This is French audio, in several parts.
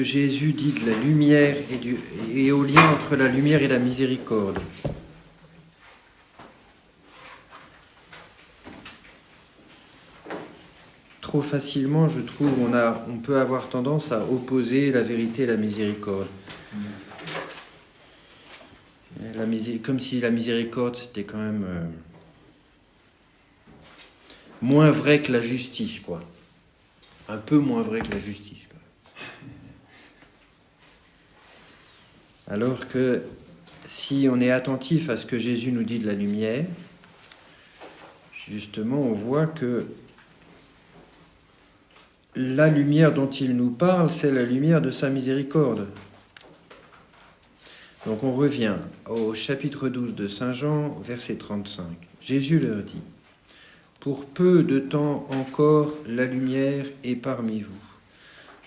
que Jésus dit de la lumière et au lien entre la lumière et la miséricorde. Trop facilement, je trouve, on peut avoir tendance à opposer la vérité et la miséricorde. Comme si la miséricorde, c'était quand même moins vrai que la justice, quoi. Un peu moins vrai que la justice, quoi. Alors que si on est attentif à ce que Jésus nous dit de la lumière, justement, on voit que la lumière dont il nous parle, c'est la lumière de sa miséricorde. Donc on revient au chapitre 12 de Saint Jean, verset 35. Jésus leur dit : « Pour peu de temps encore, la lumière est parmi vous.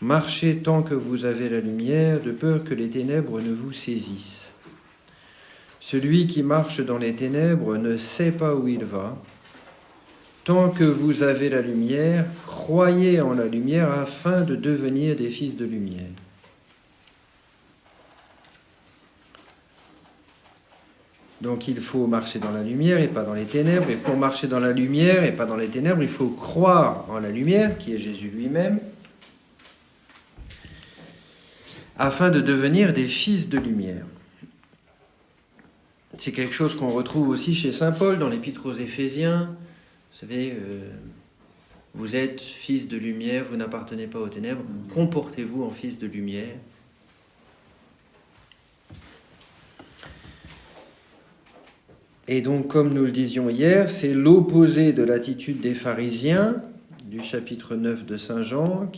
Marchez tant que vous avez la lumière, de peur que les ténèbres ne vous saisissent. Celui qui marche dans les ténèbres ne sait pas où il va. Tant que vous avez la lumière, croyez en la lumière afin de devenir des fils de lumière. » Donc il faut marcher dans la lumière et pas dans les ténèbres. Et pour marcher dans la lumière et pas dans les ténèbres, il faut croire en la lumière, qui est Jésus lui-même, afin de devenir des fils de lumière. C'est quelque chose qu'on retrouve aussi chez saint Paul dans l'Épître aux Éphésiens. Vous savez, vous êtes fils de lumière, vous n'appartenez pas aux ténèbres, comportez-vous en fils de lumière. Et donc, comme nous le disions hier, c'est l'opposé de l'attitude des pharisiens, du chapitre 9 de Saint Jean,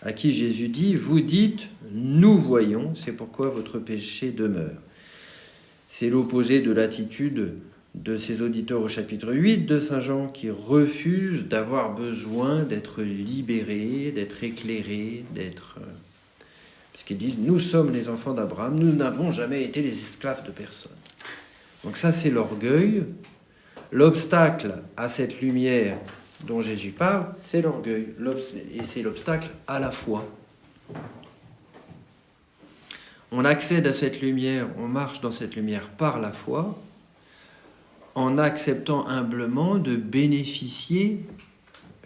à qui Jésus dit : « Vous dites, nous voyons, c'est pourquoi votre péché demeure. » C'est l'opposé de l'attitude de ses auditeurs au chapitre 8 de Saint Jean, qui refusent d'avoir besoin d'être libérés, d'être éclairés, puisqu'ils disent : « Nous sommes les enfants d'Abraham, nous n'avons jamais été les esclaves de personne. » Donc ça, c'est l'orgueil. L'obstacle à cette lumière dont Jésus parle, c'est l'orgueil. Et c'est l'obstacle à la foi. On accède à cette lumière, on marche dans cette lumière par la foi, en acceptant humblement de bénéficier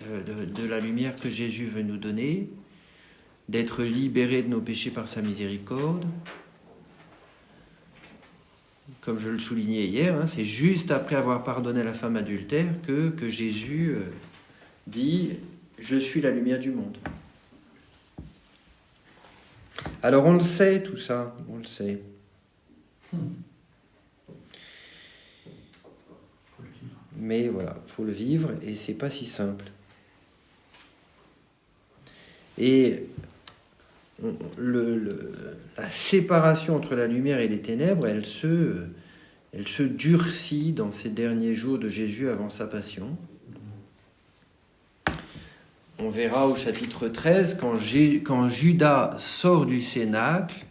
de la lumière que Jésus veut nous donner, d'être libérés de nos péchés par sa miséricorde. Comme je le soulignais hier, c'est juste après avoir pardonné la femme adultère que Jésus dit « Je suis la lumière du monde ». Alors on le sait tout ça, on le sait. Mais voilà, il faut le vivre et c'est pas si simple. Et la séparation entre la lumière et les ténèbres, elle se durcit dans ces derniers jours de Jésus avant sa passion. On verra au chapitre 13, quand Judas sort du cénacle,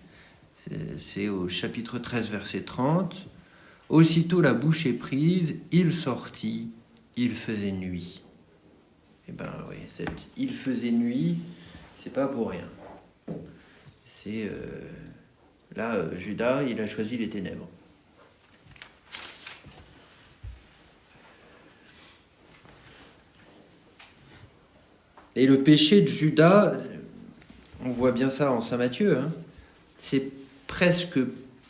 c'est au chapitre 13, verset 30, « Aussitôt la bouche est prise, il sortit, il faisait nuit. » Eh bien oui, il faisait nuit, c'est pas pour rien. C'est là, Judas, il a choisi les ténèbres. Et le péché de Judas, on voit bien ça en Saint Matthieu, c'est presque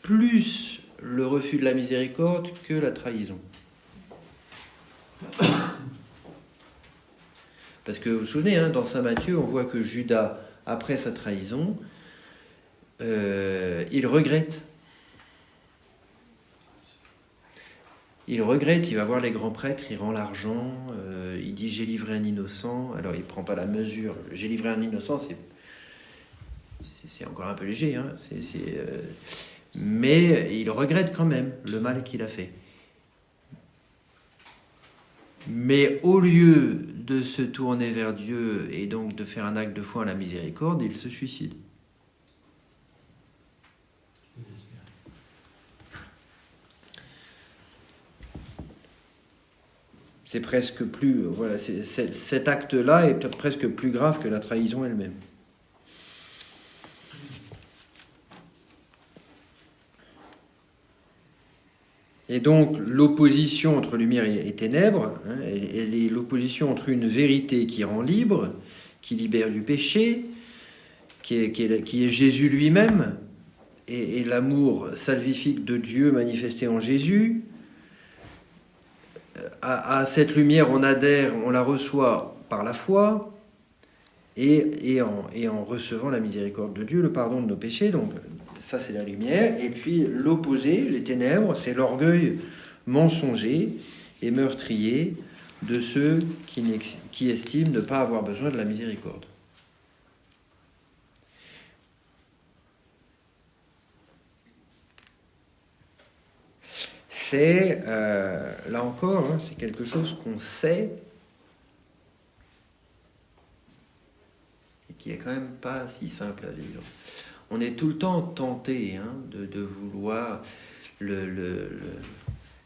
plus le refus de la miséricorde que la trahison. Parce que vous vous souvenez, dans Saint Matthieu, on voit que Judas, après sa trahison, il regrette. Il regrette, il va voir les grands prêtres, il rend l'argent, il dit « j'ai livré un innocent ». Alors il ne prend pas la mesure. « J'ai livré un innocent », c'est encore un peu léger, mais il regrette quand même le mal qu'il a fait. Mais au lieu de se tourner vers Dieu et donc de faire un acte de foi en la miséricorde, il se suicide. C'est presque plus... Voilà, cet acte-là est presque plus grave que la trahison elle-même. Et donc l'opposition entre lumière et ténèbres, elle est l'opposition entre une vérité qui rend libre, qui libère du péché, qui est Jésus lui-même, et l'amour salvifique de Dieu manifesté en Jésus. À cette lumière, on adhère, on la reçoit par la foi, et en recevant la miséricorde de Dieu, le pardon de nos péchés. Donc ça, c'est la lumière. Et puis l'opposé, les ténèbres, c'est l'orgueil mensonger et meurtrier de ceux qui estiment ne pas avoir besoin de la miséricorde. C'est, là encore, c'est quelque chose qu'on sait et qui est quand même pas si simple à vivre. On est tout le temps tenté de vouloir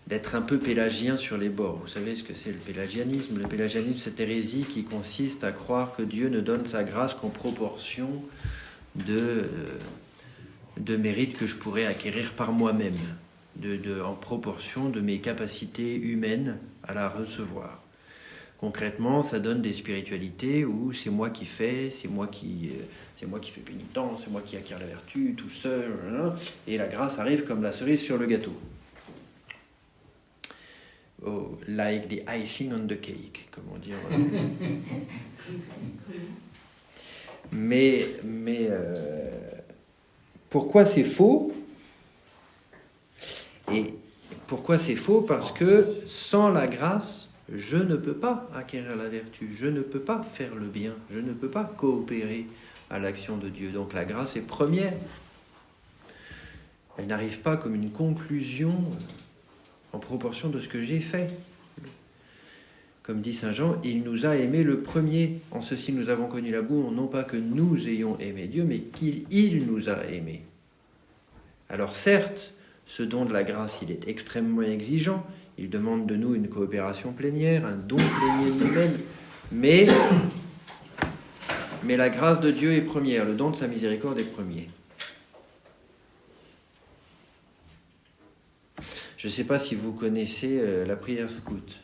d'être un peu pélagien sur les bords. Vous savez ce que c'est le pélagianisme ? Le pélagianisme, c'est hérésie qui consiste à croire que Dieu ne donne sa grâce qu'en proportion de mérites que je pourrais acquérir par moi-même. En proportion de mes capacités humaines à la recevoir. Concrètement, ça donne des spiritualités où c'est moi qui fais, c'est moi qui fais pénitence, c'est moi qui acquiert la vertu, tout seul, et la grâce arrive comme la cerise sur le gâteau. Oh, like the icing on the cake, comme on dit. Mais pourquoi c'est faux ? Et pourquoi c'est faux ? Parce que sans la grâce, je ne peux pas acquérir la vertu, je ne peux pas faire le bien, je ne peux pas coopérer à l'action de Dieu. Donc la grâce est première. Elle n'arrive pas comme une conclusion en proportion de ce que j'ai fait. Comme dit saint Jean, il nous a aimés le premier. En ceci nous avons connu la boue, non pas que nous ayons aimé Dieu, mais qu'il nous a aimés. Alors certes, ce don de la grâce, il est extrêmement exigeant. Il demande de nous une coopération plénière, un don plénier de nous-mêmes. Mais la grâce de Dieu est première, le don de sa miséricorde est premier. Je ne sais pas si vous connaissez la prière scout,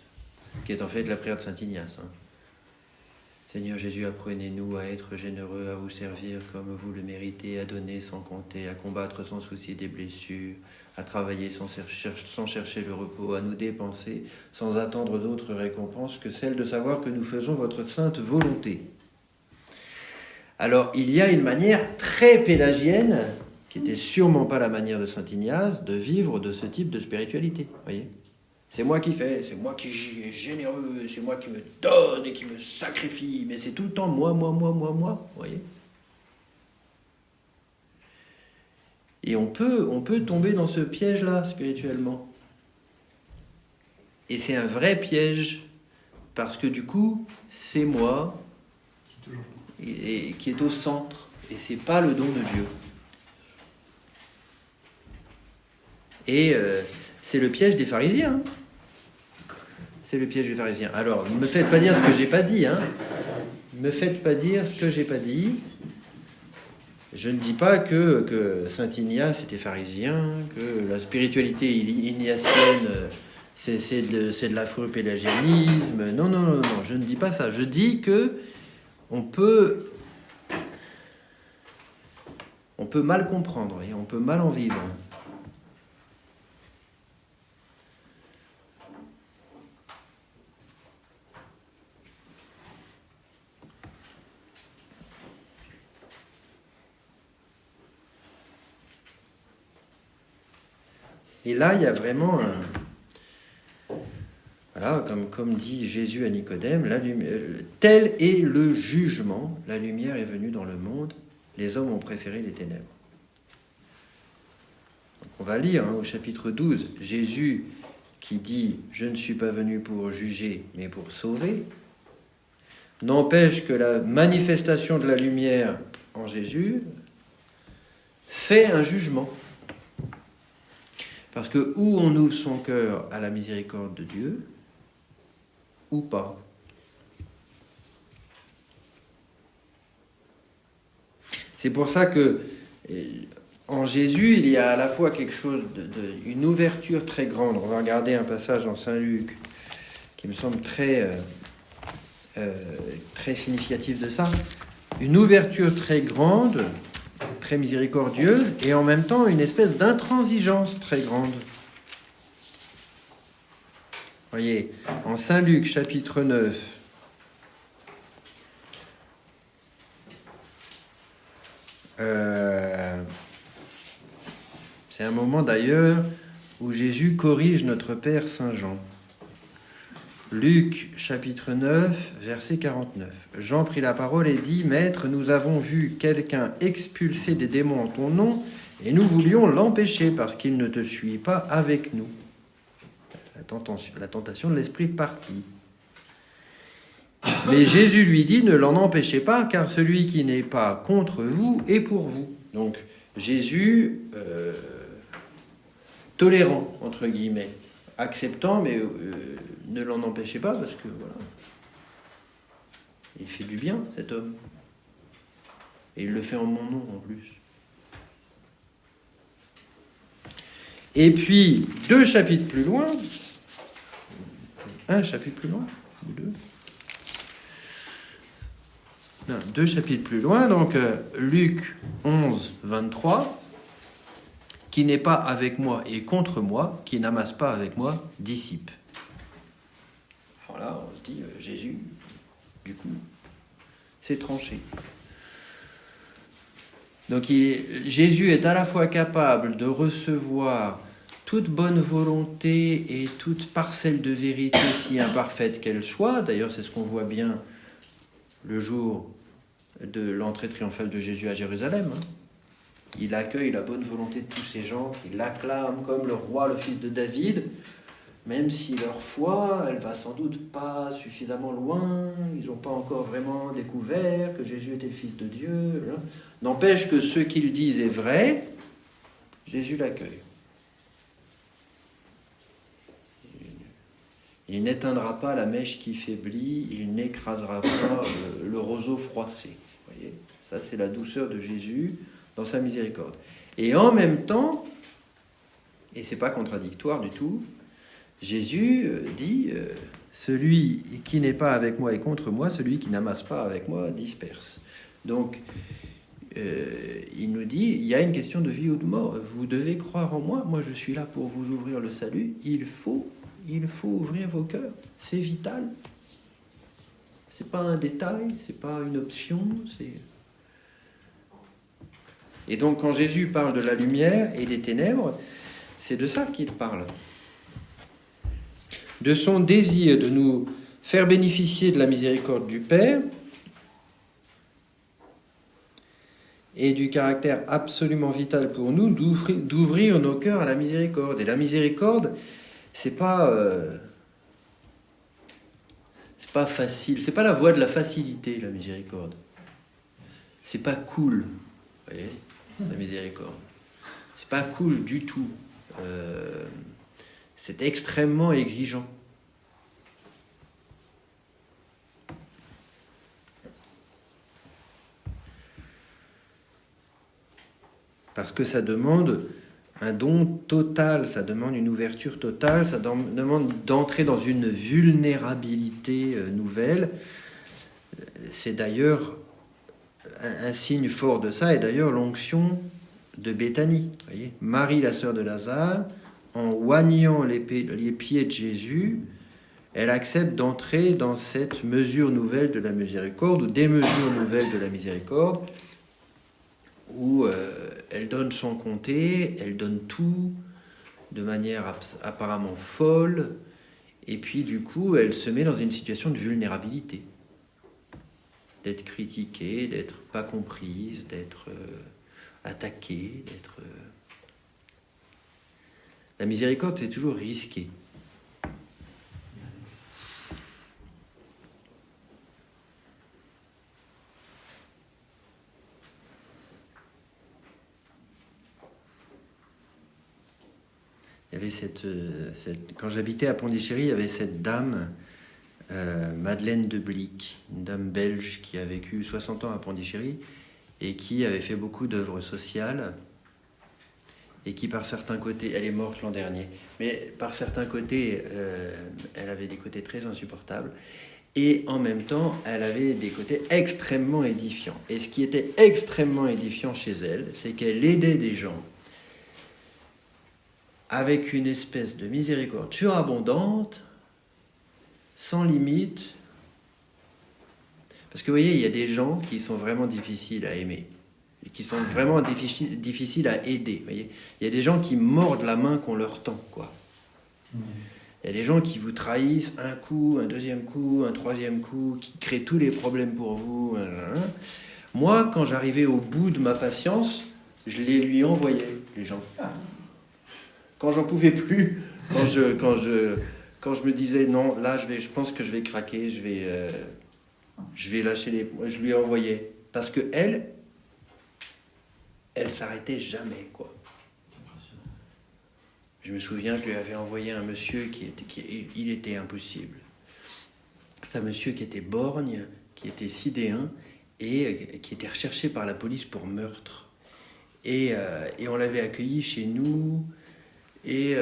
qui est en fait la prière de saint Ignace. Seigneur Jésus, apprenez-nous à être généreux, à vous servir comme vous le méritez, à donner sans compter, à combattre sans souci des blessures, à travailler sans chercher le repos, à nous dépenser sans attendre d'autres récompenses que celle de savoir que nous faisons votre sainte volonté. Alors, il y a une manière très pélagienne, qui n'était sûrement pas la manière de saint Ignace, de vivre de ce type de spiritualité, voyez ? C'est moi qui fais, c'est moi qui suis généreux, c'est moi qui me donne et qui me sacrifie, mais c'est tout le temps moi, vous voyez. Et on peut tomber dans ce piège-là, spirituellement. Et c'est un vrai piège, parce que du coup, c'est moi et qui est au centre, et c'est pas le don de Dieu. Et c'est le piège des pharisiens. C'est le piège des pharisiens. Alors, ne me faites pas dire ce que j'ai pas dit. Ne me faites pas dire ce que j'ai pas dit. Je ne dis pas que saint Ignace était pharisien, que la spiritualité ignatienne, c'est de l'affreux pélagianisme. Non, je ne dis pas ça. Je dis que on peut mal comprendre et on peut mal en vivre. Et là, il y a vraiment voilà, comme dit Jésus à Nicodème, tel est le jugement, la lumière est venue dans le monde, les hommes ont préféré les ténèbres. Donc on va lire au chapitre 12, Jésus qui dit « Je ne suis pas venu pour juger, mais pour sauver », n'empêche que la manifestation de la lumière en Jésus fait un jugement. Parce que où on ouvre son cœur à la miséricorde de Dieu, ou pas. C'est pour ça que en Jésus, il y a à la fois quelque chose une ouverture très grande. On va regarder un passage dans Saint Luc qui me semble très significatif de ça. Une ouverture très grande, très miséricordieuse, et en même temps une espèce d'intransigeance très grande. Voyez, en Saint Luc, chapitre 9, c'est un moment d'ailleurs où Jésus corrige notre Père Saint Jean. Luc, chapitre 9, verset 49. Jean prit la parole et dit, « Maître, nous avons vu quelqu'un expulser des démons en ton nom, et nous voulions l'empêcher parce qu'il ne te suit pas avec nous. » La tentation de l'esprit de parti. Mais Jésus lui dit, « Ne l'en empêchez pas, car celui qui n'est pas contre vous est pour vous. » Donc Jésus, tolérant, entre guillemets, acceptant, mais ne l'en empêchez pas, parce que voilà, il fait du bien, cet homme. Et il le fait en mon nom, en plus. Et puis, un chapitre plus loin, ou deux. Non, 2 chapitres plus loin, donc Luc 11, 23, « Qui n'est pas avec moi et contre moi, qui n'amasse pas avec moi, dissipe. » Alors là, on se dit, Jésus, du coup, c'est tranché. Donc Jésus est à la fois capable de recevoir toute bonne volonté et toute parcelle de vérité, si imparfaite qu'elle soit. D'ailleurs, c'est ce qu'on voit bien le jour de l'entrée triomphale de Jésus à Jérusalem. Il accueille la bonne volonté de tous ces gens qui l'acclament comme le roi, le fils de David, même si leur foi, elle va sans doute pas suffisamment loin, ils n'ont pas encore vraiment découvert que Jésus était le fils de Dieu. N'empêche que ce qu'ils disent est vrai, Jésus l'accueille. Il n'éteindra pas la mèche qui faiblit, il n'écrasera pas le roseau froissé. Vous voyez, ça c'est la douceur de Jésus dans sa miséricorde. Et en même temps, et c'est pas contradictoire du tout, Jésus dit celui qui n'est pas avec moi est contre moi, celui qui n'amasse pas avec moi disperse. Donc il nous dit il y a une question de vie ou de mort. Vous devez croire en moi. Moi je suis là pour vous ouvrir le salut. Il faut ouvrir vos cœurs. C'est vital. C'est pas un détail, c'est pas une option. Et donc quand Jésus parle de la lumière et des ténèbres, c'est de ça qu'il parle. De son désir de nous faire bénéficier de la miséricorde du Père et du caractère absolument vital pour nous d'ouvrir nos cœurs à la miséricorde. Et la miséricorde, c'est pas facile, c'est pas la voie de la facilité, la miséricorde. C'est pas cool, vous voyez, la miséricorde. C'est pas cool du tout. C'est extrêmement exigeant. Parce que ça demande un don total, ça demande une ouverture totale, ça demande d'entrer dans une vulnérabilité nouvelle. C'est d'ailleurs un signe fort de ça, et d'ailleurs l'onction de Béthanie. Vous voyez, Marie, la sœur de Lazare, en oignant les pieds de Jésus, elle accepte d'entrer dans cette mesure nouvelle de la miséricorde, ou des mesures nouvelles de la miséricorde, où elle donne son comté, elle donne tout de manière apparemment folle, et puis du coup elle se met dans une situation de vulnérabilité, d'être critiquée, d'être pas comprise, d'être attaquée, d'être... La miséricorde, c'est toujours risqué. Il y avait quand j'habitais à Pondichéry, il y avait cette dame, Madeleine de Blic, une dame belge qui a vécu 60 ans à Pondichéry et qui avait fait beaucoup d'œuvres sociales. et qui par certains côtés, elle est morte l'an dernier, mais par certains côtés, elle avait des côtés très insupportables, et en même temps, elle avait des côtés extrêmement édifiants. Et ce qui était extrêmement édifiant chez elle, c'est qu'elle aidait des gens avec une espèce de miséricorde surabondante, sans limite. Parce que vous voyez, il y a des gens qui sont vraiment difficiles à aimer, et qui sont vraiment difficiles à aider. Vous voyez, il y a des gens qui mordent la main qu'on leur tend, quoi. Il y a des gens qui vous trahissent un coup, un deuxième coup, un troisième coup, qui créent tous les problèmes pour vous. Moi, quand j'arrivais au bout de ma patience, je les lui envoyais, les gens. Quand j'en pouvais plus, quand je me disais non, là je pense que je vais craquer, je vais lâcher les... Je lui envoyais. Parce que elle s'arrêtait jamais, quoi. Je me souviens, je lui avais envoyé un monsieur il était impossible. C'est un monsieur qui était borgne, qui était sidéen et qui était recherché par la police pour meurtre. Et on l'avait accueilli chez nous et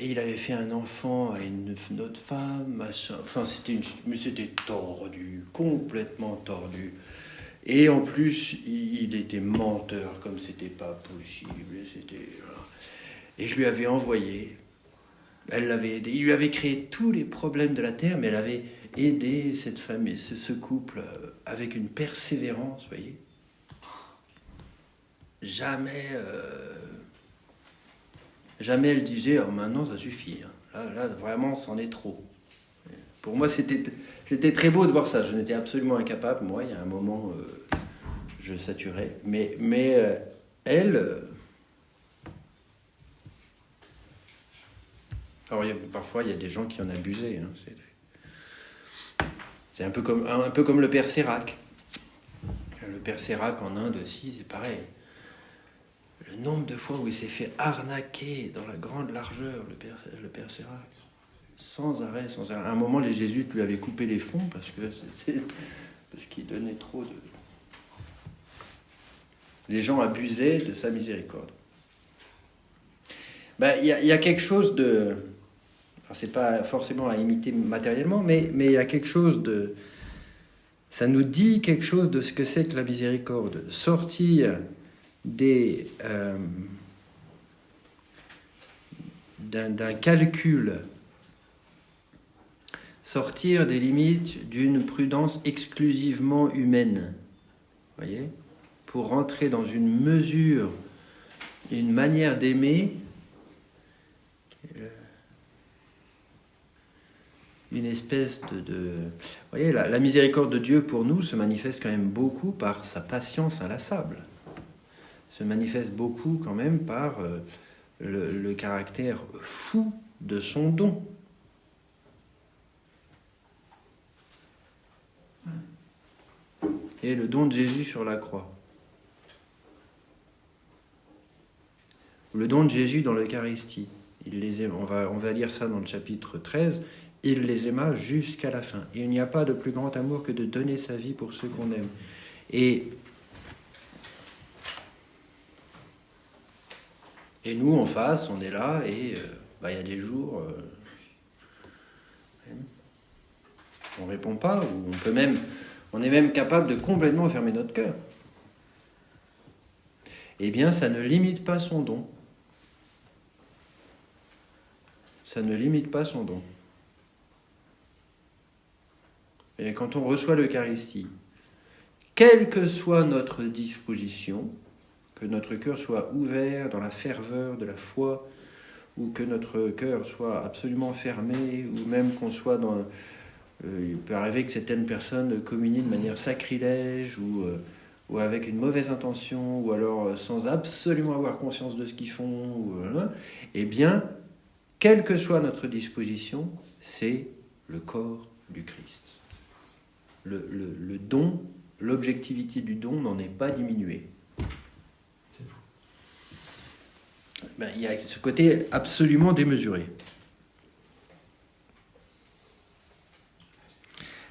il avait fait un enfant à une autre femme, machin. Enfin, c'était tordu, complètement tordu. Et en plus, il était menteur comme c'était pas possible. Et je lui avais envoyé. Elle l'avait aidé. Il lui avait créé tous les problèmes de la terre, mais elle avait aidé cette famille, ce couple, avec une persévérance, vous voyez. Jamais elle disait, oh, maintenant ça suffit. Là, vraiment, c'en est trop. Pour moi, c'était très beau de voir ça. Je n'étais absolument incapable. Moi, il y a un moment, je saturais. Mais elle... Alors, parfois, il y a des gens qui en abusaient. C'est un peu comme le père Sérac. Le père Sérac en Inde aussi, c'est pareil. Le nombre de fois où il s'est fait arnaquer dans la grande largeur, le père Sérac. Sans arrêt. À un moment, les jésuites lui avaient coupé les fonds parce qu'il donnait trop de... Les gens abusaient de sa miséricorde. Il y a quelque chose de... Alors, c'est pas forcément à imiter matériellement, mais il y a quelque chose de... Ça nous dit quelque chose de ce que c'est que la miséricorde. Sortir d'un calcul, sortir des limites d'une prudence exclusivement humaine, voyez, pour rentrer dans une mesure, une manière d'aimer, une espèce de... Vous voyez, la miséricorde de Dieu pour nous se manifeste quand même beaucoup par sa patience inlassable. Se manifeste beaucoup quand même par le caractère fou de son don. Et le don de Jésus sur la croix. Le don de Jésus dans l'Eucharistie. Il les aime. On va lire ça dans le chapitre 13. Il les aima jusqu'à la fin. Il n'y a pas de plus grand amour que de donner sa vie pour ceux qu'on aime. Et nous, en face, on est là et y a des jours, on ne répond pas, ou on est même capable de complètement fermer notre cœur. Eh bien, ça ne limite pas son don. Ça ne limite pas son don. Et quand on reçoit l'Eucharistie, quelle que soit notre disposition, que notre cœur soit ouvert dans la ferveur de la foi, ou que notre cœur soit absolument fermé, ou même qu'on soit dans... il peut arriver que certaines personnes communient de manière sacrilège, ou avec une mauvaise intention, ou alors sans absolument avoir conscience de ce qu'ils font. Eh bien, quelle que soit notre disposition, c'est le corps du Christ. Le don, l'objectivité du don n'en est pas diminuée. Il y a ce côté absolument démesuré.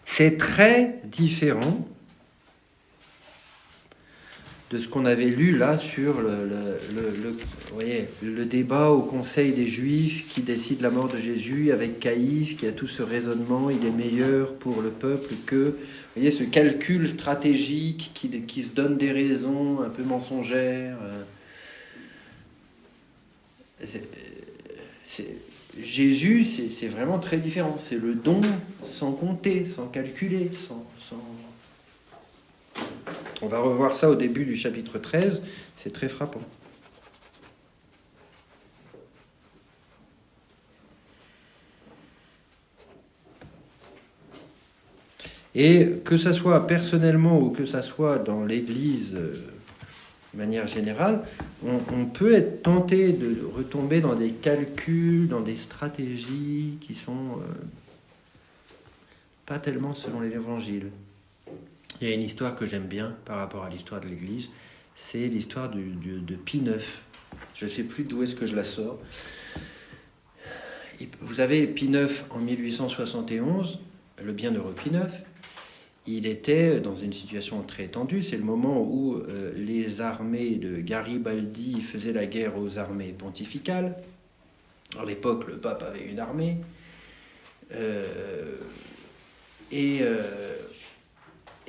C'est très différent de ce qu'on avait lu là sur vous voyez, le débat au Conseil des Juifs qui décide la mort de Jésus avec Caïphe, qui a tout ce raisonnement, il est meilleur pour le peuple que... Vous voyez, ce calcul stratégique qui se donne des raisons un peu mensongères. Jésus, c'est vraiment très différent. C'est le don sans compter, sans calculer, sans... On va revoir ça au début du chapitre 13, c'est très frappant. Et que ça soit personnellement ou que ça soit dans l'Église de manière générale, on peut être tenté de retomber dans des calculs, dans des stratégies qui sont pas tellement selon l'Évangile. Il y a une histoire que j'aime bien par rapport à l'histoire de l'Église, c'est l'histoire de Pie IX. Je ne sais plus d'où est-ce que je la sors. Vous avez Pie IX en 1871, le bienheureux Pie IX. Il était dans une situation très tendue. C'est le moment où les armées de Garibaldi faisaient la guerre aux armées pontificales. À l'époque, le pape avait une armée.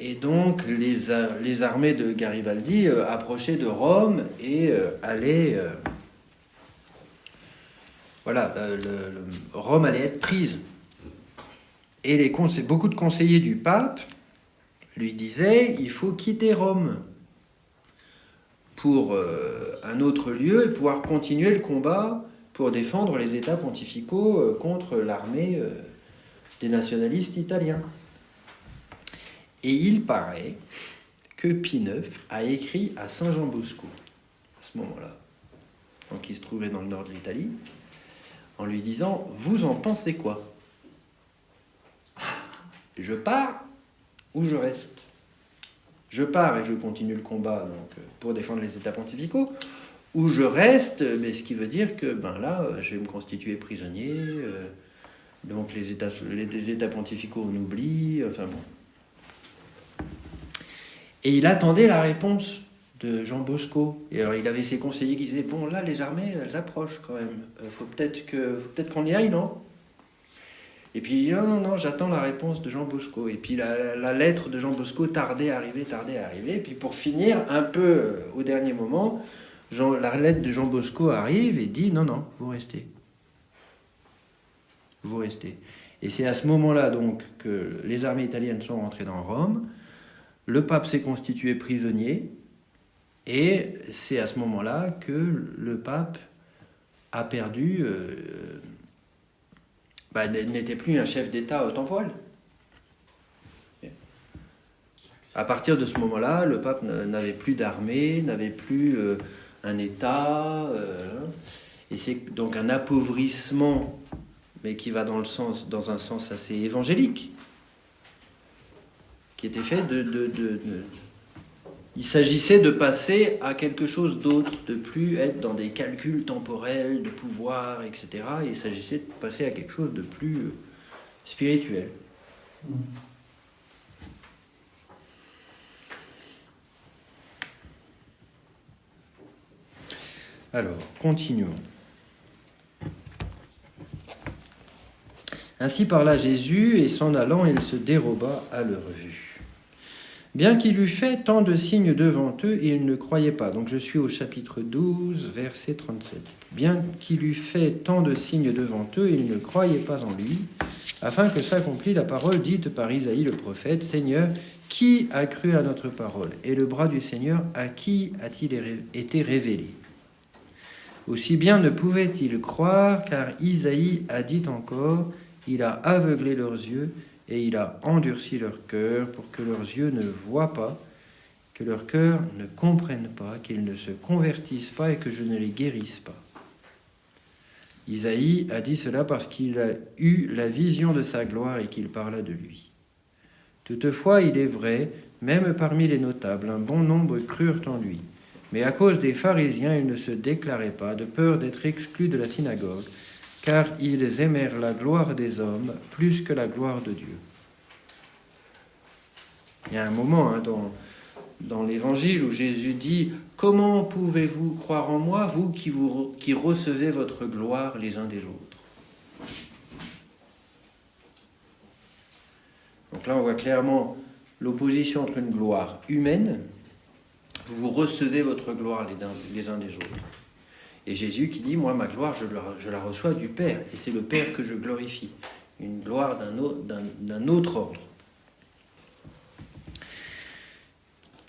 Et donc, les armées de Garibaldi approchaient de Rome et allaient... Rome allait être prise. Et beaucoup de conseillers du pape lui disaient il faut quitter Rome pour un autre lieu et pouvoir continuer le combat pour défendre les États pontificaux contre l'armée des nationalistes italiens. Et il paraît que Pie IX a écrit à Saint Jean Bosco, à ce moment-là, donc il se trouvait dans le nord de l'Italie, en lui disant « Vous en pensez quoi ? Je pars ou je reste ? Je pars et je continue le combat donc, pour défendre les États pontificaux, ou je reste, mais ce qui veut dire que là, je vais me constituer prisonnier, donc les États pontificaux on oublie, enfin bon. » Et il attendait la réponse de Jean Bosco. Et alors il avait ses conseillers qui disaient bon là les armées elles approchent quand même. Faut peut-être qu'on y aille, non ? Et puis il dit non, j'attends la réponse de Jean Bosco. Et puis la lettre de Jean Bosco tardait à arriver. Et puis pour finir un peu au dernier moment, la lettre de Jean Bosco arrive et dit non, vous restez. Vous restez. Et c'est à ce moment-là donc que les armées italiennes sont rentrées dans Rome. Le pape s'est constitué prisonnier et c'est à ce moment-là que le pape a perdu, n'était plus un chef d'État temporel. À partir de ce moment-là, le pape n'avait plus d'armée, n'avait plus un État, et c'est donc un appauvrissement, mais qui va dans un sens assez évangélique. Qui était fait il s'agissait de passer à quelque chose d'autre, de plus être dans des calculs temporels, de pouvoir, etc. Et il s'agissait de passer à quelque chose de plus spirituel. Alors, continuons. Ainsi parla Jésus, et s'en allant, il se déroba à leur vue. Bien qu'il eût fait tant de signes devant eux, ils ne croyaient pas. Donc je suis au chapitre 12, verset 37. Bien qu'il eût fait tant de signes devant eux, ils ne croyaient pas en lui, afin que s'accomplît la parole dite par Isaïe le prophète, « Seigneur, qui a cru à notre parole ? Et le bras du Seigneur, à qui a-t-il été révélé ?» Aussi bien ne pouvaient-ils croire, car Isaïe a dit encore, « Il a aveuglé leurs yeux, et il a endurci leur cœur pour que leurs yeux ne voient pas, que leur cœur ne comprenne pas, qu'ils ne se convertissent pas et que je ne les guérisse pas. » Isaïe a dit cela parce qu'il a eu la vision de sa gloire et qu'il parla de lui. Toutefois, il est vrai, même parmi les notables, un bon nombre crurent en lui. Mais à cause des pharisiens, ils ne se déclaraient pas, de peur d'être exclus de la synagogue, car ils aimèrent la gloire des hommes plus que la gloire de Dieu. Il y a un moment dans l'Évangile où Jésus dit « Comment pouvez-vous croire en moi, vous qui recevez votre gloire les uns des autres ?» Donc là, on voit clairement l'opposition entre une gloire humaine, vous recevez votre gloire les uns des autres. Et Jésus qui dit, moi, ma gloire, je la reçois du Père, et c'est le Père que je glorifie. Une gloire d'un autre ordre.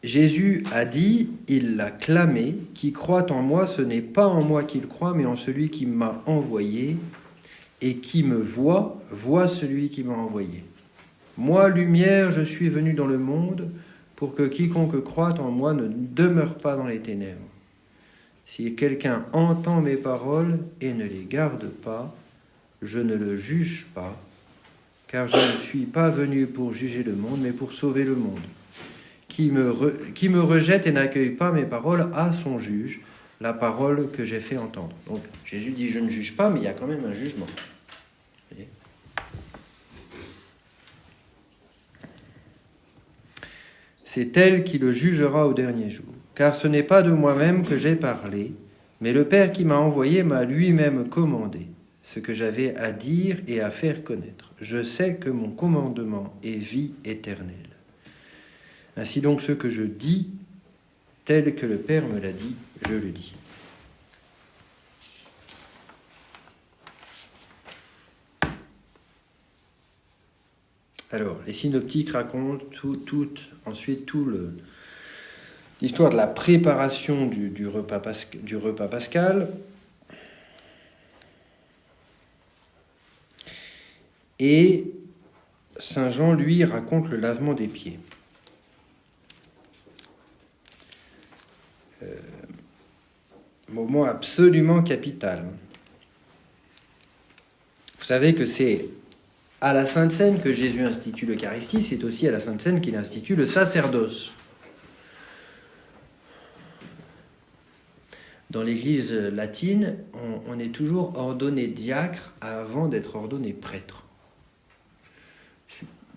Jésus a dit, il l'a clamé, qui croit en moi, ce n'est pas en moi qu'il croit, mais en celui qui m'a envoyé, et qui me voit celui qui m'a envoyé. Moi, lumière, je suis venu dans le monde, pour que quiconque croit en moi ne demeure pas dans les ténèbres. Si quelqu'un entend mes paroles et ne les garde pas, je ne le juge pas, car je ne suis pas venu pour juger le monde, mais pour sauver le monde. Qui me rejette et n'accueille pas mes paroles a son juge, la parole que j'ai fait entendre. Donc Jésus dit je ne juge pas, mais il y a quand même un jugement. Vous voyez ? C'est elle qui le jugera au dernier jour. Car ce n'est pas de moi-même que j'ai parlé, mais le Père qui m'a envoyé m'a lui-même commandé ce que j'avais à dire et à faire connaître. Je sais que mon commandement est vie éternelle. Ainsi donc ce que je dis, tel que le Père me l'a dit, je le dis. Alors, les synoptiques racontent ensuite l'histoire de la préparation du repas pascal. Et Saint Jean, lui, raconte le lavement des pieds. Moment absolument capital. Vous savez que c'est à la Sainte Seine que Jésus institue l'Eucharistie, c'est aussi à la Sainte Seine qu'il institue le sacerdoce. Dans l'Église latine, on est toujours ordonné diacre avant d'être ordonné prêtre.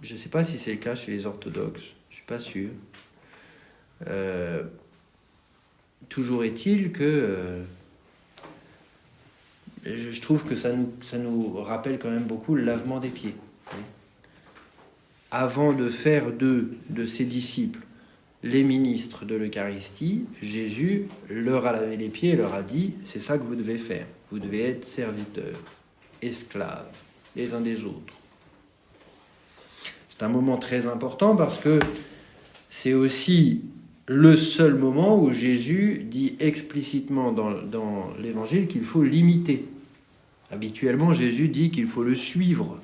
Je ne sais pas si c'est le cas chez les orthodoxes, je ne suis pas sûr. Toujours est-il que je trouve que ça nous rappelle quand même beaucoup le lavement des pieds. Avant de faire de ses disciples les ministres de l'Eucharistie, Jésus leur a lavé les pieds et leur a dit « c'est ça que vous devez faire. Vous devez être serviteurs, esclaves, les uns des autres. » C'est un moment très important parce que c'est aussi le seul moment où Jésus dit explicitement dans l'Évangile qu'il faut l'imiter. Habituellement, Jésus dit qu'il faut le suivre.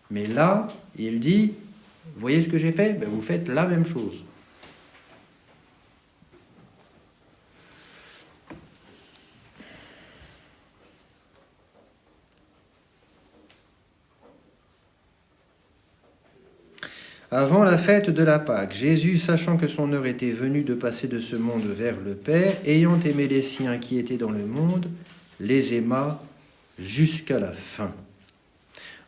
Mais là, il dit, vous voyez ce que j'ai fait ? Ben, vous faites la même chose. Avant la fête de la Pâque, Jésus, sachant que son heure était venue de passer de ce monde vers le Père, ayant aimé les siens qui étaient dans le monde, les aima jusqu'à la fin.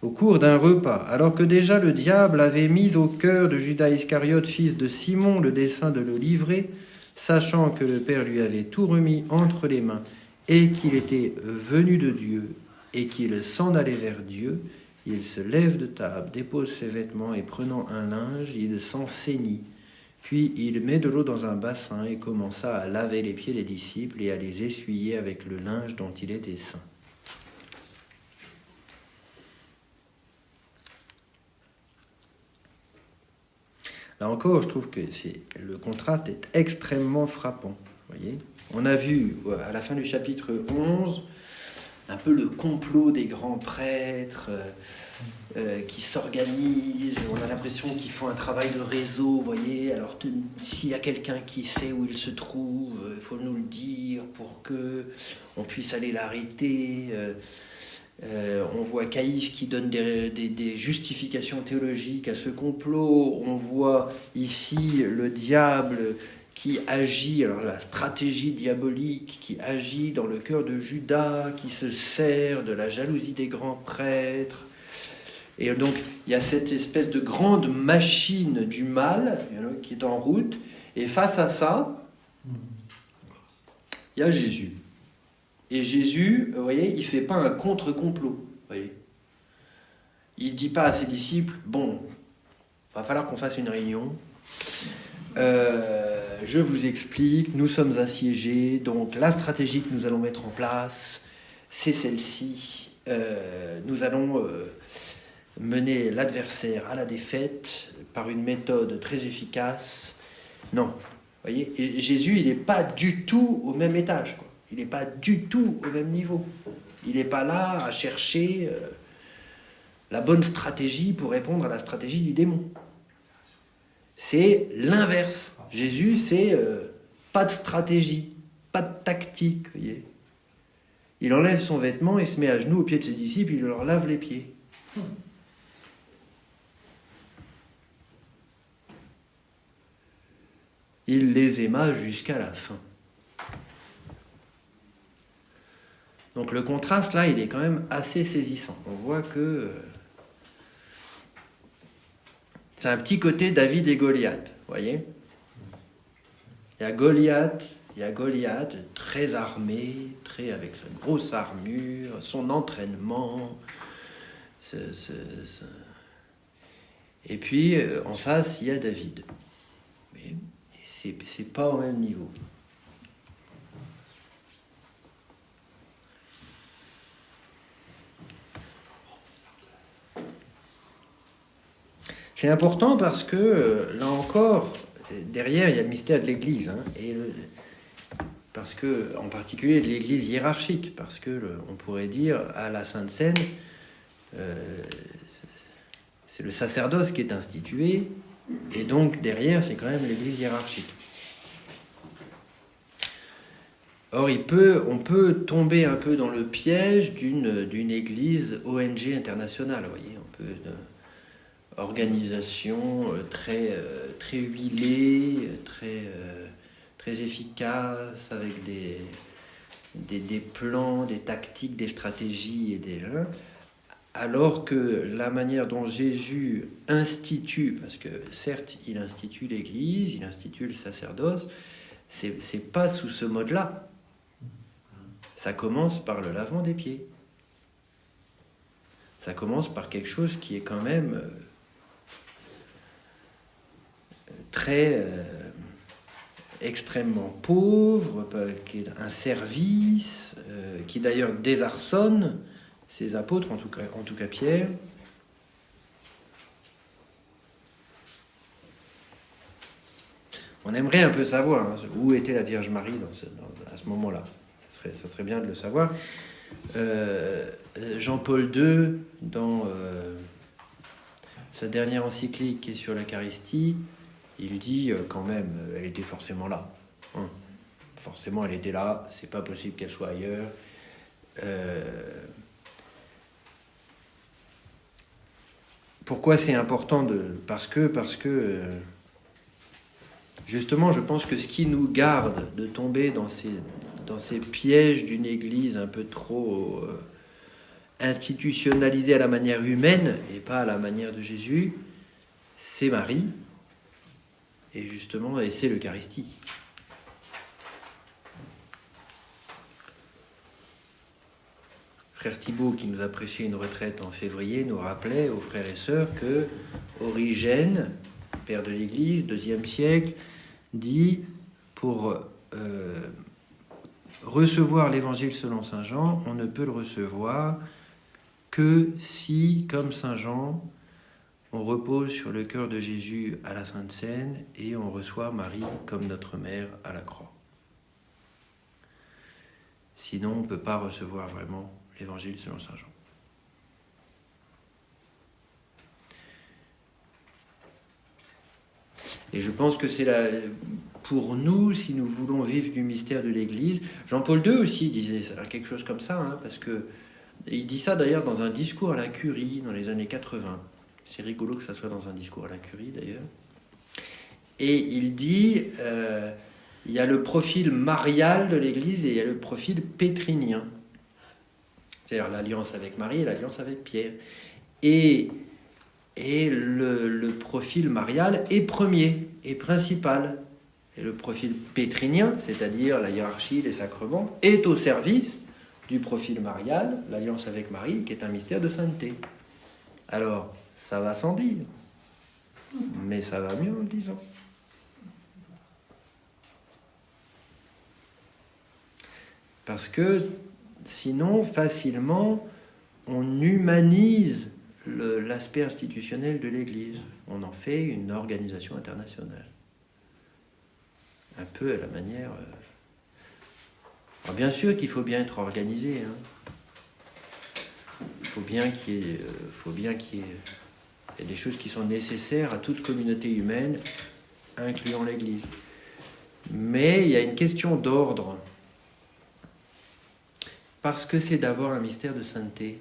Au cours d'un repas, alors que déjà le diable avait mis au cœur de Judas Iscariote, fils de Simon, le dessein de le livrer, sachant que le Père lui avait tout remis entre les mains et qu'il était venu de Dieu et qu'il s'en allait vers Dieu, il se lève de table, dépose ses vêtements et prenant un linge, il s'en ceignit. Puis il met de l'eau dans un bassin et commença à laver les pieds des disciples et à les essuyer avec le linge dont il était ceint. Là encore, je trouve que le contraste est extrêmement frappant. Voyez, on a vu à la fin du chapitre 11 un peu le complot des grands prêtres qui s'organisent. On a l'impression qu'ils font un travail de réseau, vous voyez. Alors, s'il y a quelqu'un qui sait où il se trouve, il faut nous le dire pour qu'on puisse aller l'arrêter. On voit Caïphe qui donne des justifications théologiques à ce complot. On voit ici le diable qui agit, alors la stratégie diabolique qui agit dans le cœur de Judas, qui se sert de la jalousie des grands prêtres. Et donc, il y a cette espèce de grande machine du mal qui est en route. Et face à ça, il y a Jésus. Et Jésus, vous voyez, il ne fait pas un contre-complot. Vous voyez. Il ne dit pas à ses disciples, bon, va falloir qu'on fasse une réunion. Je vous explique, nous sommes assiégés, donc la stratégie que nous allons mettre en place, c'est celle-ci. Nous allons mener l'adversaire à la défaite par une méthode très efficace. Non, vous voyez, et Jésus, il n'est pas du tout au même étage, quoi. Il n'est pas du tout au même niveau. Il n'est pas là à chercher la bonne stratégie pour répondre à la stratégie du démon. C'est l'inverse. Jésus, c'est pas de stratégie, pas de tactique, vous voyez. Il enlève son vêtement et se met à genoux aux pieds de ses disciples, il leur lave les pieds. Il les aima jusqu'à la fin. Donc le contraste, là, il est quand même assez saisissant. On voit que c'est un petit côté David et Goliath, vous voyez. Il y a Goliath, très armé, très avec sa grosse armure, son entraînement. Et puis, en face, il y a David. Mais c'est pas au même niveau. C'est important parce que, là encore, derrière, il y a le mystère de l'Église. Hein, parce que, en particulier de l'Église hiérarchique. Parce que, on pourrait dire, à la Sainte Seine, c'est le sacerdoce qui est institué. Et donc, derrière, c'est quand même l'Église hiérarchique. Or, on peut tomber un peu dans le piège d'une Église ONG internationale. Vous voyez, un peu d'organisation très huilée, très efficace, avec des plans, des tactiques, des stratégies et alors que la manière dont Jésus institue, parce que certes, il institue l'Église, il institue le sacerdoce, c'est pas sous ce mode-là. Ça commence par le lavement des pieds. Ça commence par quelque chose qui est quand même très extrêmement pauvre, qui est un service, qui d'ailleurs désarçonne ses apôtres, en tout cas Pierre. On aimerait un peu savoir où était la Vierge Marie à ce moment-là. Ça serait bien de le savoir. Jean-Paul II, dans sa dernière encyclique qui est sur l'Eucharistie, il dit quand même, elle était forcément là. Hein. Forcément, elle était là. C'est pas possible qu'elle soit ailleurs. Pourquoi c'est important parce que justement, je pense que ce qui nous garde de tomber dans ces pièges d'une Église un peu trop institutionnalisée à la manière humaine et pas à la manière de Jésus, c'est Marie et c'est l'Eucharistie. Frère Thibault, qui nous a prêché une retraite en février, nous rappelait aux frères et sœurs que Origène, père de l'Église, IIe siècle, dit pour recevoir l'Évangile selon saint Jean, on ne peut le recevoir que si, comme saint Jean, on repose sur le cœur de Jésus à la Sainte Seine et on reçoit Marie comme notre mère à la croix. Sinon, on ne peut pas recevoir vraiment l'Évangile selon saint Jean. Et je pense que c'est pour nous, si nous voulons vivre du mystère de l'Église. Jean-Paul II aussi disait ça, quelque chose comme ça, parce que il dit ça d'ailleurs dans un discours à la Curie dans les années 80. C'est rigolo que ça soit dans un discours à la Curie d'ailleurs. Et il dit, il y a le profil marial de l'Église et il y a le profil pétrinien. C'est-à-dire l'alliance avec Marie et l'alliance avec Pierre. Et Et le profil marial est premier et principal. Et le profil pétrinien, c'est-à-dire la hiérarchie, les sacrements, est au service du profil marial, l'alliance avec Marie, qui est un mystère de sainteté. Alors, ça va sans dire, mais ça va mieux en le disant. Parce que sinon, facilement, on humanise l'aspect institutionnel de l'Église. On en fait une organisation internationale. Un peu à la manière... Alors bien sûr qu'il faut bien être organisé. Il faut bien qu'il y ait des choses qui sont nécessaires à toute communauté humaine, incluant l'Église. Mais il y a une question d'ordre. Parce que c'est d'abord un mystère de sainteté.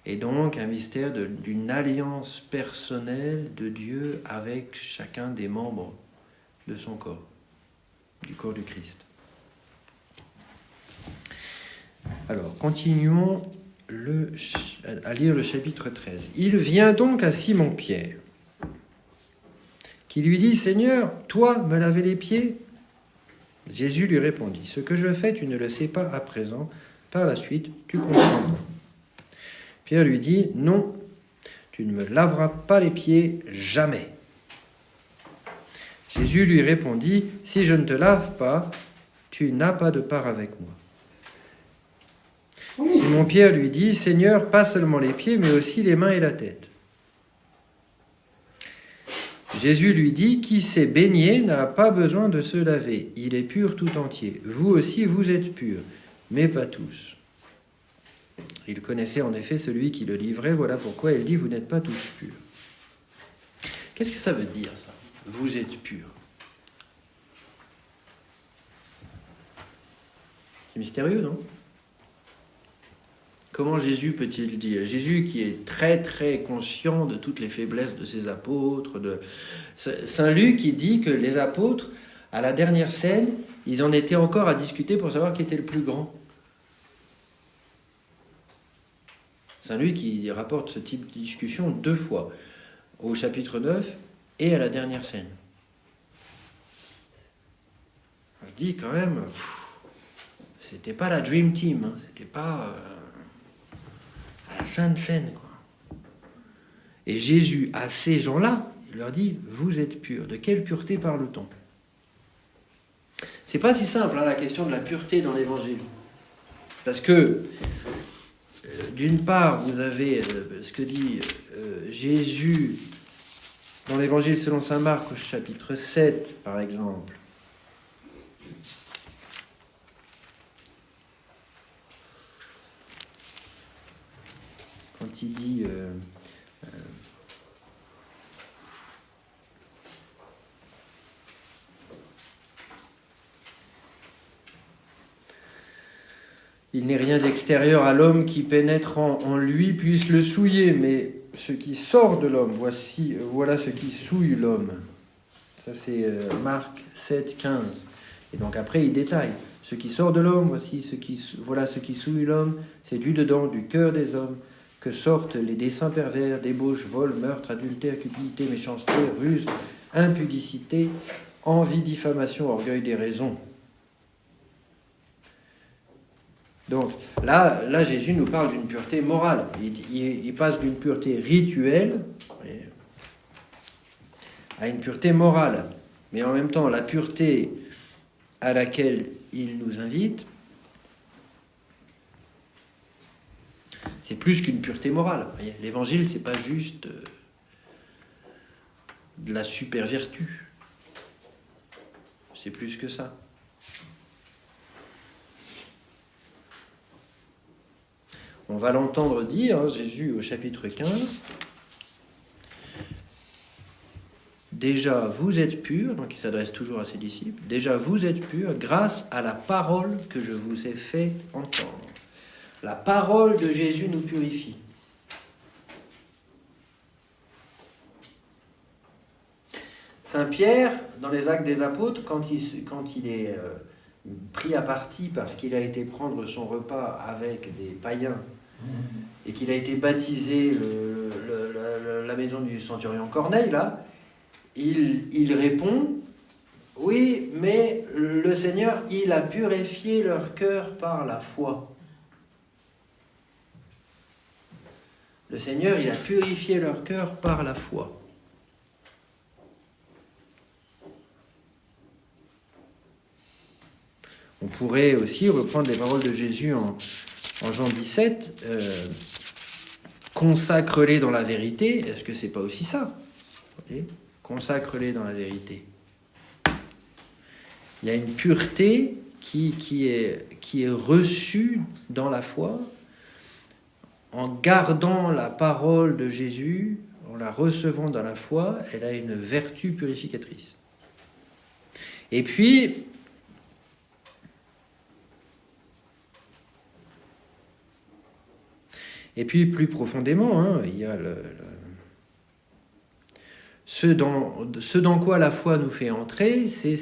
Et donc un mystère d'une alliance personnelle de Dieu avec chacun des membres de son corps, du corps du Christ. Alors, continuons à lire le chapitre 13. Il vient donc à Simon-Pierre, qui lui dit « Seigneur, toi me laver les pieds ?» Jésus lui répondit « Ce que je fais, tu ne le sais pas à présent, par la suite, tu comprendras. » Pierre lui dit « Non, tu ne me laveras pas les pieds jamais. » Jésus lui répondit « Si je ne te lave pas, tu n'as pas de part avec moi. » Simon-Pierre lui dit « Seigneur, pas seulement les pieds, mais aussi les mains et la tête. » Jésus lui dit « Qui s'est baigné n'a pas besoin de se laver, il est pur tout entier. Vous aussi, vous êtes purs, mais pas tous. » Il connaissait en effet celui qui le livrait, voilà pourquoi il dit « Vous n'êtes pas tous purs. » Qu'est-ce que ça veut dire, ça ? Vous êtes purs. C'est mystérieux, non ? Comment Jésus peut-il dire ? Jésus qui est très très conscient de toutes les faiblesses de ses apôtres. Saint Luc qui dit que les apôtres, à la dernière scène, ils en étaient encore à discuter pour savoir qui était le plus grand. Saint Luc qui rapporte ce type de discussion 2 fois, au chapitre 9 et à la dernière scène. Je dis quand même, c'était pas la Dream Team, c'était pas à la Sainte Seine, quoi. Et Jésus, à ces gens-là, il leur dit, vous êtes purs. De quelle pureté parle-t-on ? C'est pas si simple, la question de la pureté dans l'Évangile. Parce que, d'une part, vous avez ce que dit Jésus dans l'Évangile selon saint Marc, au chapitre 7, par exemple. Quand il dit... il n'est rien d'extérieur à l'homme qui pénètre en lui puisse le souiller, mais ce qui sort de l'homme, voilà ce qui souille l'homme. Ça c'est Marc 7, 15. Et donc après il détaille. Ce qui sort de l'homme, voilà ce qui souille l'homme, c'est du dedans, du cœur des hommes, que sortent les desseins pervers, débauches, vols, meurtres, adultère, cupidité, méchanceté, ruse, impudicité, envie, diffamation, orgueil, déraison. Donc là, Jésus nous parle d'une pureté morale. Il passe d'une pureté rituelle à une pureté morale. Mais en même temps, la pureté à laquelle il nous invite, c'est plus qu'une pureté morale. L'évangile, c'est pas juste de la super vertu. C'est plus que ça. On va l'entendre dire, Jésus au chapitre 15, « Déjà vous êtes purs », donc il s'adresse toujours à ses disciples, « Déjà vous êtes purs grâce à la parole que je vous ai fait entendre. » La parole de Jésus nous purifie. Saint Pierre, dans les Actes des Apôtres, quand il est pris à partie parce qu'il a été prendre son repas avec des païens et qu'il a été baptisé la maison du centurion Corneille, là, il répond, oui, mais le Seigneur, il a purifié leur cœur par la foi. Le Seigneur, il a purifié leur cœur par la foi. On pourrait aussi reprendre les paroles de Jésus en Jean 17, consacre-les dans la vérité. Est-ce que c'est pas aussi ça? Consacre-les dans la vérité. Il y a une pureté qui est reçue dans la foi, en gardant la parole de Jésus, en la recevant dans la foi, elle a une vertu purificatrice. Et puis, plus profondément, il y a ce dans quoi la foi nous fait entrer, c'est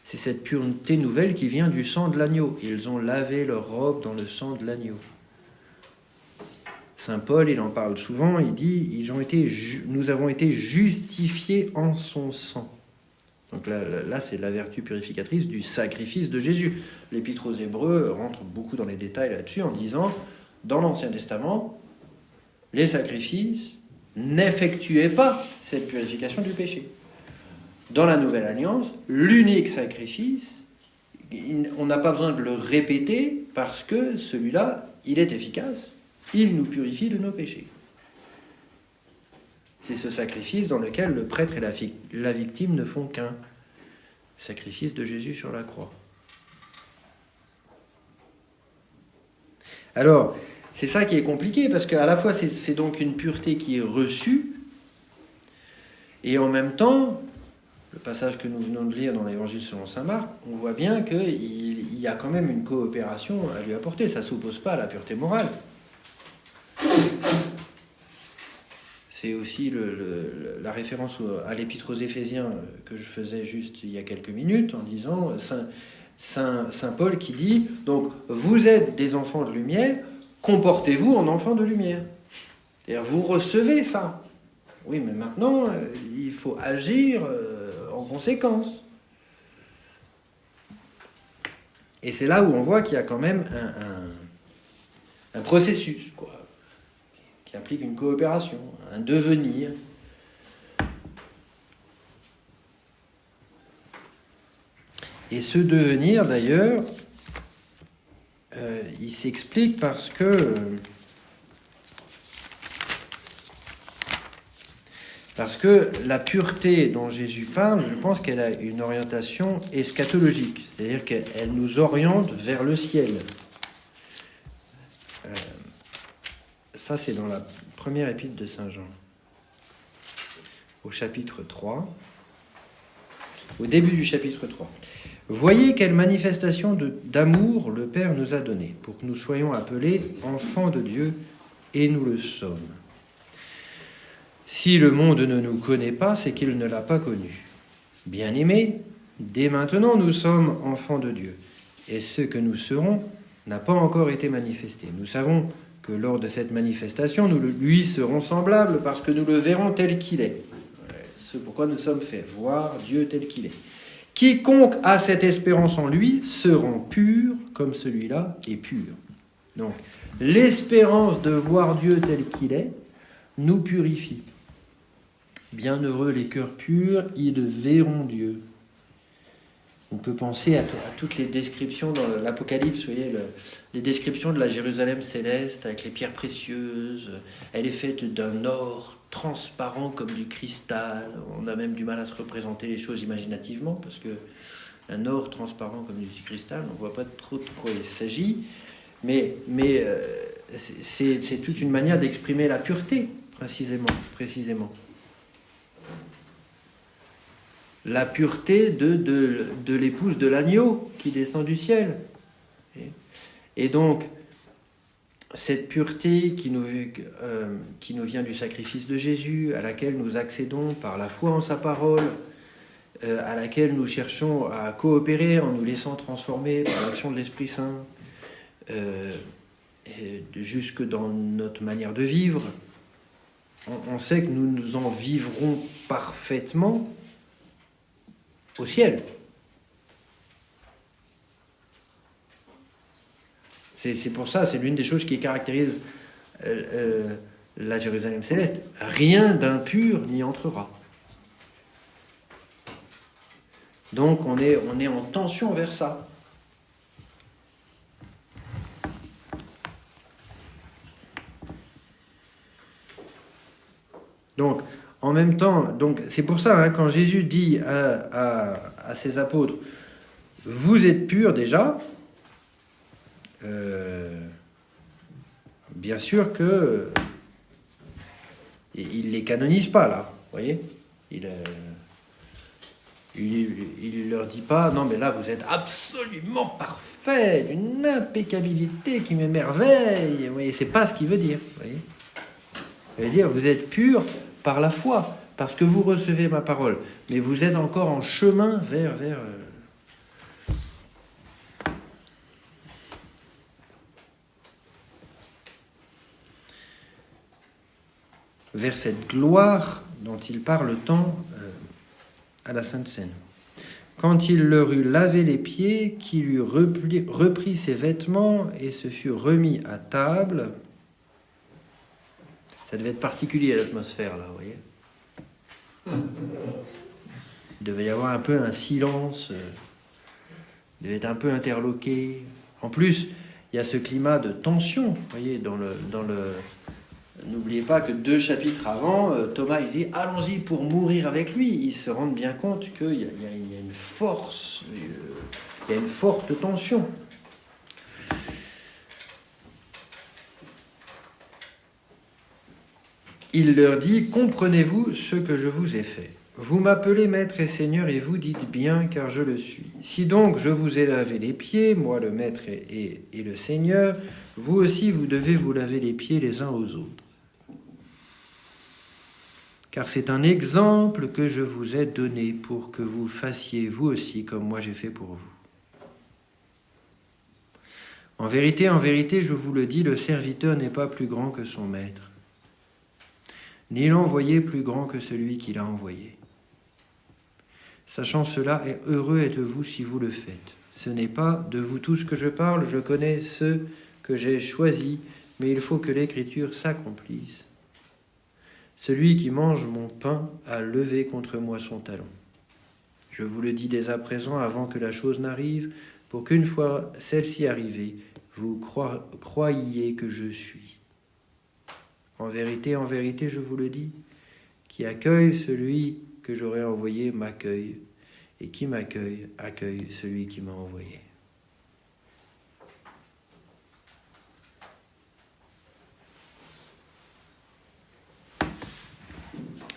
cette pureté nouvelle qui vient du sang de l'agneau. Ils ont lavé leur robe dans le sang de l'agneau. Saint Paul, il en parle souvent, il dit « Nous avons été justifiés en son sang ». Donc là, c'est la vertu purificatrice du sacrifice de Jésus. L'Épître aux Hébreux rentre beaucoup dans les détails là-dessus en disant « Dans l'Ancien Testament, les sacrifices n'effectuaient pas cette purification du péché. Dans la Nouvelle Alliance, l'unique sacrifice, on n'a pas besoin de le répéter parce que celui-là, il est efficace. Il nous purifie de nos péchés. » C'est ce sacrifice dans lequel le prêtre et la victime ne font qu'un. Sacrifice de Jésus sur la croix. Alors, c'est ça qui est compliqué, parce qu'à la fois, c'est donc une pureté qui est reçue, et en même temps, le passage que nous venons de lire dans l'Évangile selon saint Marc, on voit bien qu'il y a quand même une coopération à lui apporter. Ça ne s'oppose pas à la pureté morale. C'est aussi la référence à l'Épître aux Éphésiens que je faisais juste il y a quelques minutes, en disant Saint Paul qui dit « Donc, vous êtes des enfants de lumière, comportez-vous en enfants de lumière. » C'est-à-dire, vous recevez ça. Oui, mais maintenant, il faut agir en conséquence. Et c'est là où on voit qu'il y a quand même un processus, quoi, qui implique une coopération, un devenir. Et ce devenir, d'ailleurs, il s'explique parce que la pureté dont Jésus parle, je pense qu'elle a une orientation eschatologique, c'est-à-dire qu'elle nous oriente vers le ciel. Ça, c'est dans la première épître de Saint Jean, au chapitre 3, au début du chapitre 3. « Voyez quelle manifestation d'amour le Père nous a donnée, pour que nous soyons appelés enfants de Dieu, et nous le sommes. Si le monde ne nous connaît pas, c'est qu'il ne l'a pas connu. Bien-aimés, dès maintenant nous sommes enfants de Dieu, et ce que nous serons n'a pas encore été manifesté. Nous savons que lors de cette manifestation, nous lui serons semblables parce que nous le verrons tel qu'il est. C'est pourquoi nous sommes faits, voir Dieu tel qu'il est. Quiconque a cette espérance en lui se rend pur comme celui-là est pur. » Donc, l'espérance de voir Dieu tel qu'il est nous purifie. Bienheureux les cœurs purs, ils verront Dieu. On peut penser à toutes les descriptions dans l'Apocalypse, vous voyez, les descriptions de la Jérusalem céleste avec les pierres précieuses. Elle est faite d'un or transparent comme du cristal. On a même du mal à se représenter les choses imaginativement parce que un or transparent comme du cristal, on ne voit pas trop de quoi il s'agit. Mais c'est toute une manière d'exprimer la pureté, précisément. La pureté de l'épouse de l'agneau qui descend du ciel. Et donc, cette pureté qui nous vient du sacrifice de Jésus, à laquelle nous accédons par la foi en sa parole, à laquelle nous cherchons à coopérer en nous laissant transformer par l'action de l'Esprit Saint, jusque dans notre manière de vivre. On sait que nous en vivrons parfaitement au ciel. C'est pour ça, c'est l'une des choses qui caractérise la Jérusalem céleste. Rien d'impur n'y entrera. Donc on est en tension vers ça. Donc, en même temps, c'est pour ça, quand Jésus dit à ses apôtres, vous êtes purs déjà, bien sûr que il les canonise pas là, vous voyez, il leur dit pas, non mais là vous êtes absolument parfait, d'une impeccabilité qui m'émerveille, vous voyez, c'est pas ce qu'il veut dire, vous voyez. Il veut dire, vous êtes purs par la foi, parce que vous recevez ma parole, mais vous êtes encore en chemin vers cette gloire dont il parle tant à la Sainte Seine. Quand il leur eut lavé les pieds, qu'il eut repris ses vêtements et se fut remis à table. Ça devait être particulier l'atmosphère là, vous voyez. Il devait y avoir un peu un silence, il devait être un peu interloqué. En plus, il y a ce climat de tension, vous voyez, dans le. N'oubliez pas que 2 chapitres avant, Thomas il dit allons-y pour mourir avec lui. Ils se rendent bien compte qu'il y a une force, il y a une forte tension. Il leur dit, comprenez-vous ce que je vous ai fait? Vous m'appelez maître et seigneur et vous dites bien car je le suis. Si donc je vous ai lavé les pieds, moi le maître et le seigneur, vous aussi vous devez vous laver les pieds les uns aux autres. Car c'est un exemple que je vous ai donné pour que vous fassiez vous aussi comme moi j'ai fait pour vous. En vérité, je vous le dis, le serviteur n'est pas plus grand que son maître, ni l'envoyé plus grand que celui qui l'a envoyé. Sachant cela, heureux êtes-vous si vous le faites. Ce n'est pas de vous tous que je parle, je connais ceux que j'ai choisis, mais il faut que l'Écriture s'accomplisse. Celui qui mange mon pain a levé contre moi son talon. Je vous le dis dès à présent, avant que la chose n'arrive, pour qu'une fois celle-ci arrivée, vous croyiez que je suis. En vérité, je vous le dis, qui accueille celui que j'aurai envoyé m'accueille, et qui m'accueille, accueille celui qui m'a envoyé.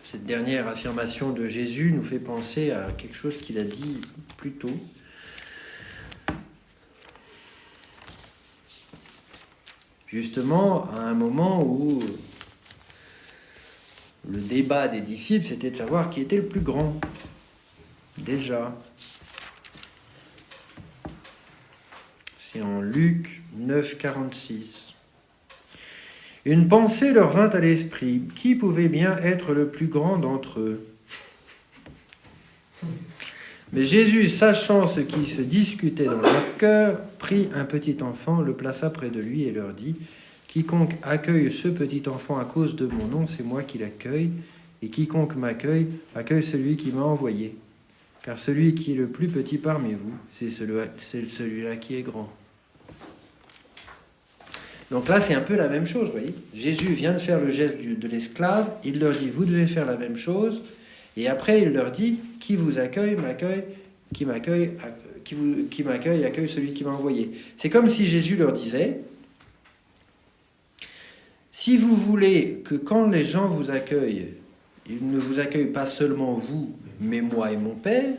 Cette dernière affirmation de Jésus nous fait penser à quelque chose qu'il a dit plus tôt. Justement, à un moment où le débat des disciples, c'était de savoir qui était le plus grand. Déjà. C'est en Luc 9, 46. Une pensée leur vint à l'esprit. Qui pouvait bien être le plus grand d'entre eux? Mais Jésus, sachant ce qui se discutait dans leur cœur, prit un petit enfant, le plaça près de lui et leur dit, « Quiconque accueille ce petit enfant à cause de mon nom, c'est moi qui l'accueille, et quiconque m'accueille, accueille celui qui m'a envoyé. Car celui qui est le plus petit parmi vous, c'est celui-là qui est grand. » Donc là, c'est un peu la même chose, vous voyez. Jésus vient de faire le geste de l'esclave, il leur dit, vous devez faire la même chose, et après il leur dit, qui vous accueille, m'accueille, qui m'accueille, accueille celui qui m'a envoyé. C'est comme si Jésus leur disait, si vous voulez que quand les gens vous accueillent, ils ne vous accueillent pas seulement vous, mais moi et mon Père,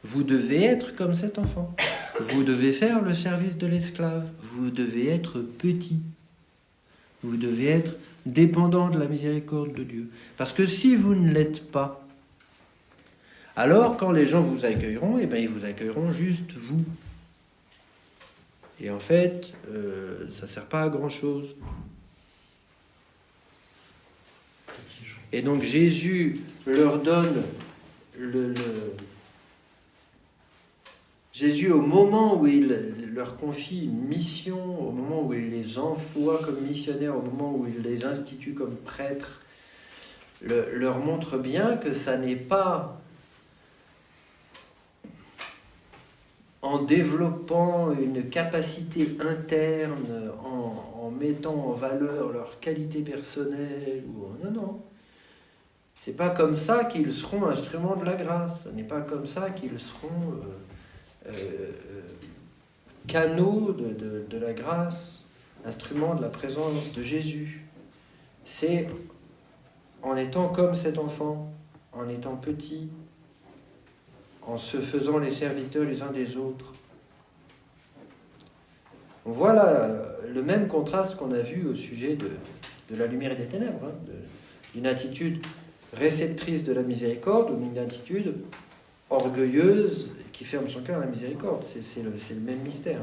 vous devez être comme cet enfant. Vous devez faire le service de l'esclave. Vous devez être petit. Vous devez être dépendant de la miséricorde de Dieu. Parce que si vous ne l'êtes pas, alors quand les gens vous accueilleront, eh bien, ils vous accueilleront juste vous. Et en fait, ça ne sert pas à grand-chose. Et donc Jésus leur donne Jésus, au moment où il leur confie une mission, au moment où il les envoie comme missionnaires, au moment où il les institue comme prêtres, leur montre bien que ça n'est pas en développant une capacité interne, en mettant en valeur leur qualité personnelle. Non. C'est pas comme ça qu'ils seront instruments de la grâce. Ce n'est pas comme ça qu'ils seront canaux de la grâce, instruments de la présence de Jésus. C'est en étant comme cet enfant, en étant petit, en se faisant les serviteurs les uns des autres. On voit là le même contraste qu'on a vu au sujet de la lumière et des ténèbres, d'une attitude réceptrice de la miséricorde ou d'une attitude orgueilleuse qui ferme son cœur à la miséricorde. C'est le même mystère.